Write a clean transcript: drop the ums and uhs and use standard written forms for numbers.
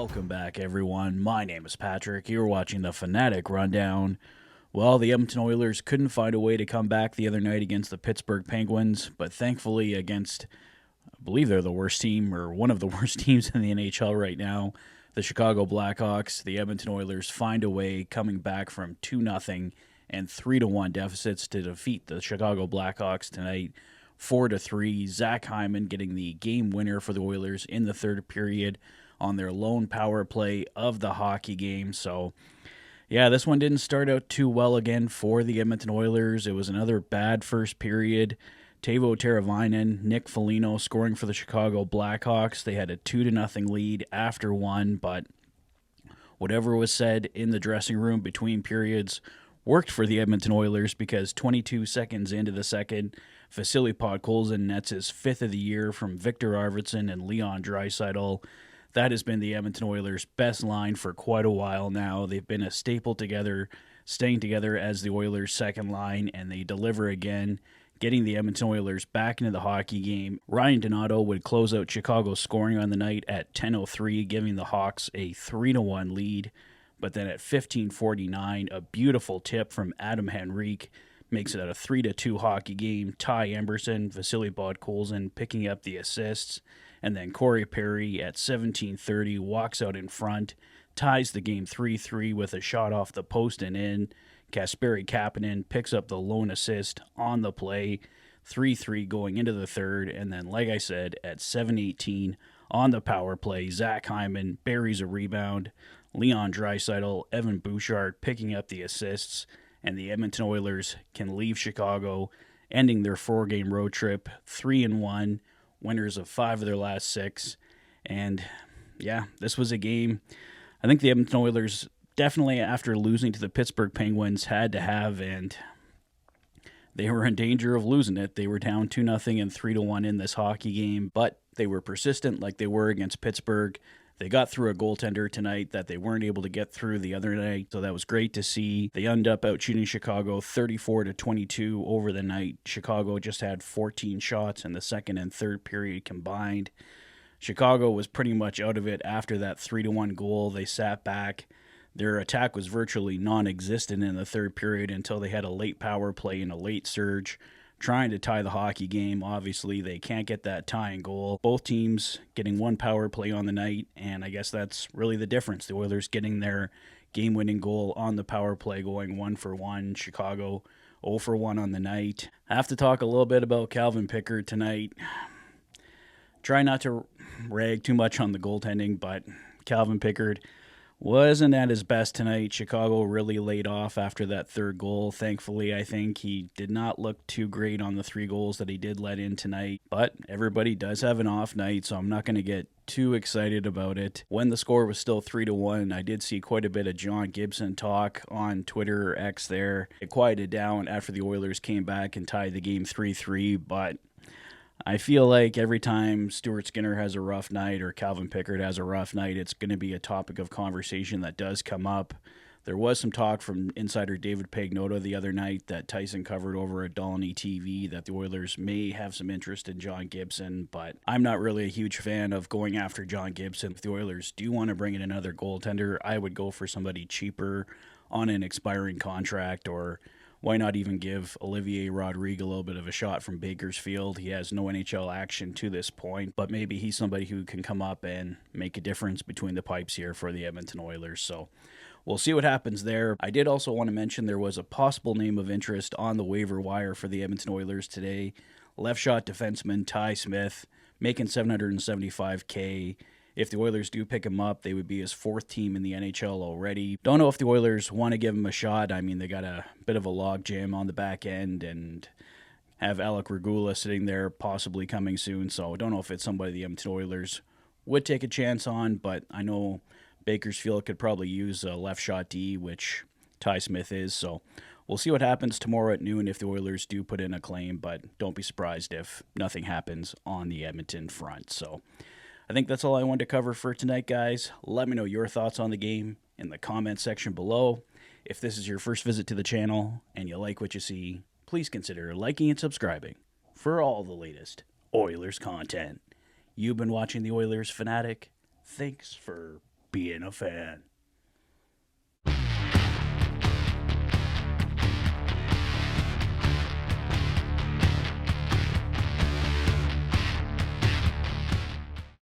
Welcome back, everyone. My name is Patrick. You're watching the Fanatic Rundown. Well, the Edmonton Oilers couldn't find a way to come back the other night against the Pittsburgh Penguins, but thankfully against, I believe they're the worst team, or one of the worst teams in the NHL right now, the Chicago Blackhawks, the Edmonton Oilers find a way coming back from 2-0 and 3-1 deficits to defeat the Chicago Blackhawks tonight, 4-3. Zach Hyman getting the game winner for the Oilers in the third period on their lone power play of the hockey game. So, yeah, this one didn't start out too well again for the Edmonton Oilers. It was another bad first period. Teuvo Teravainen, Nick Foligno scoring for the Chicago Blackhawks. They had a 2-0 lead after one, but whatever was said in the dressing room between periods worked for the Edmonton Oilers because 22 seconds into the second, Vasily Podkolzin nets his fifth of the year from Victor Arvidsson and Leon Draisaitl. That has been the Edmonton Oilers' best line for quite a while now. They've been a staple together, staying together as the Oilers' second line, and they deliver again, getting the Edmonton Oilers back into the hockey game. Ryan Donato would close out Chicago's scoring on the night at 10:03, giving the Hawks a 3-1 lead. But then at 15:49, a beautiful tip from Adam Henrique makes it a 3-2 hockey game. Ty Emberson, Vasily Podkolzin picking up the assists. And then Corey Perry at 17:30 walks out in front, ties the game 3-3 with a shot off the post and in. Kasperi Kapanen picks up the lone assist on the play, 3-3 going into the third. And then, like I said, at 7:18 on the power play, Zach Hyman buries a rebound. Leon Draisaitl, Evan Bouchard picking up the assists, and the Edmonton Oilers can leave Chicago, ending their four-game road trip 3-1. Winners of 5 of their last 6. And yeah, this was a game I think the Edmonton Oilers definitely, after losing to the Pittsburgh Penguins, had to have, and they were in danger of losing it. They were down 2-0 and 3-1 in this hockey game, but they were persistent like they were against Pittsburgh. They got through a goaltender tonight that they weren't able to get through the other night, so that was great to see. They ended up out shooting Chicago 34-22 over the night. Chicago just had 14 shots in the second and third period combined. Chicago was pretty much out of it after that 3-1 goal. They sat back. Their attack was virtually non-existent in the third period until they had a late power play and a late surge, trying to tie the hockey game. Obviously, they can't get that tying goal. Both teams getting one power play on the night, and I guess that's really the difference. The Oilers getting their game-winning goal on the power play, going 1-for-1. Chicago 0-for-1 on the night. I have to talk a little bit about Calvin Pickard tonight. Try not to rag too much on the goaltending, but Calvin Pickard wasn't at his best tonight. Chicago really laid off after that third goal. Thankfully, I think he did not look too great on the 3 goals that he did let in tonight. But everybody does have an off night, so I'm not going to get too excited about it. When the score was still 3-1, I did see quite a bit of John Gibson talk on Twitter or X there. It quieted down after the Oilers came back and tied the game 3-3, but I feel like every time Stuart Skinner has a rough night or Calvin Pickard has a rough night, it's going to be a topic of conversation that does come up. There was some talk from insider David Pagnotta the other night that Tyson covered over at Dolany TV that the Oilers may have some interest in John Gibson, but I'm not really a huge fan of going after John Gibson. If the Oilers do want to bring in another goaltender, I would go for somebody cheaper on an expiring contract, or why not even give Olivier Rodrigue a little bit of a shot from Bakersfield? He has no NHL action to this point, but maybe he's somebody who can come up and make a difference between the pipes here for the Edmonton Oilers. So we'll see what happens there. I did also want to mention there was a possible name of interest on the waiver wire for the Edmonton Oilers today. Left shot defenseman Ty Smith making $775K. If the Oilers do pick him up, they would be his 4th team in the NHL already. Don't know if the Oilers want to give him a shot. I mean, they got a bit of a log jam on the back end and have Alec Regula sitting there possibly coming soon. So I don't know if it's somebody the Edmonton Oilers would take a chance on, but I know Bakersfield could probably use a left shot D, which Ty Smith is. So we'll see what happens tomorrow at noon if the Oilers do put in a claim, but don't be surprised if nothing happens on the Edmonton front. So I think that's all I wanted to cover for tonight, guys. Let me know your thoughts on the game in the comment section below. If this is your first visit to the channel and you like what you see, please consider liking and subscribing for all the latest Oilers content. You've been watching the Oilers Fanatic. Thanks for being a fan.